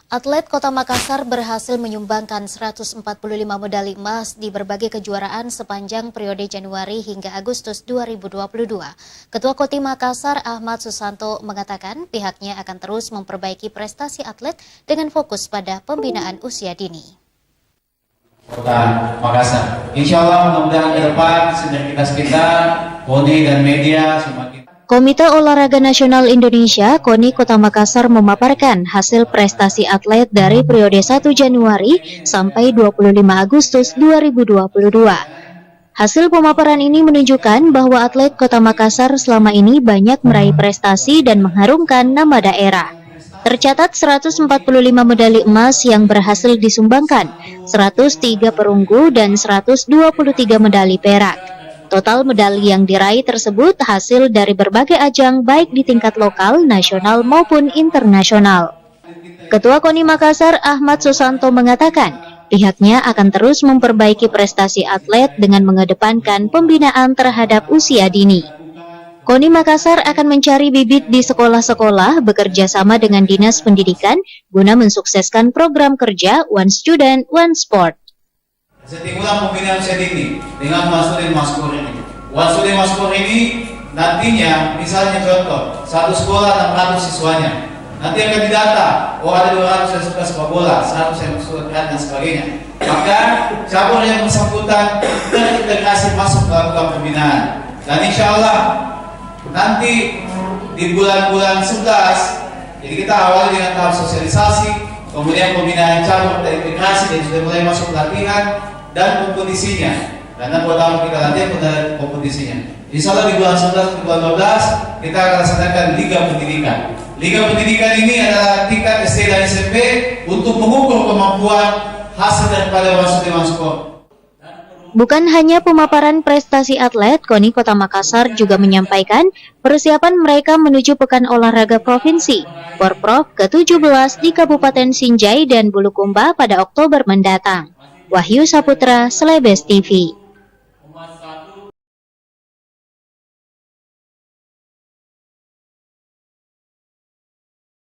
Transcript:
Atlet Kota Makassar berhasil menyumbangkan 145 medali emas di berbagai kejuaraan sepanjang periode Januari hingga Agustus 2022. Ketua Koti Makassar Ahmad Susanto mengatakan pihaknya akan terus memperbaiki prestasi atlet dengan fokus pada pembinaan usia dini. Kota Makassar, insya Allah mudah-mudahan ke depan sinergitas kita, KONI dan media semakin. Komite Olahraga Nasional Indonesia KONI Kota Makassar memaparkan hasil prestasi atlet dari periode 1 Januari sampai 25 Agustus 2022. Hasil pemaparan ini menunjukkan bahwa atlet Kota Makassar selama ini banyak meraih prestasi dan mengharumkan nama daerah. Tercatat 145 medali emas yang berhasil disumbangkan, 103 perunggu dan 123 medali perak. Total medali yang diraih tersebut hasil dari berbagai ajang baik di tingkat lokal, nasional maupun internasional. Ketua KONI Makassar Ahmad Susanto mengatakan, pihaknya akan terus memperbaiki prestasi atlet dengan mengedepankan pembinaan terhadap usia dini. KONI Makassar akan mencari bibit di sekolah-sekolah bekerja sama dengan Dinas Pendidikan guna mensukseskan program kerja One Student, One Sport. Setimulah pembinaan usia dini dengan One Maskur ini. One Maskur ini nantinya, misalnya contoh, satu sekolah 600 siswanya. Nanti akan didata, ada 200 yang suka sepak bola, 100 yang suka keren dan sebagainya. Maka cabur yang bersangkutan terintegrasi masuk dalam pembinaan. Dan insya Allah nanti di bulan-bulan 11, jadi kita awali dengan tahap sosialisasi, kemudian pembinaan cabur terintegrasi dan sudah mulai masuk latihan dan kompetisinya. Karena buat tahun kita latihan pada kompetisinya. Insya Allah di bulan 11 ke bulan 12 kita akan laksanakan Liga Pendidikan. Liga Pendidikan ini adalah tingkat SD dan SMP untuk mengukur kemampuan hasil daripada One Sport. Bukan hanya pemaparan prestasi atlet, KONI Kota Makassar juga menyampaikan persiapan mereka menuju Pekan Olahraga Provinsi Porprov ke-17 di Kabupaten Sinjai dan Bulukumba pada Oktober mendatang. Wahyu Saputra, Slebes TV.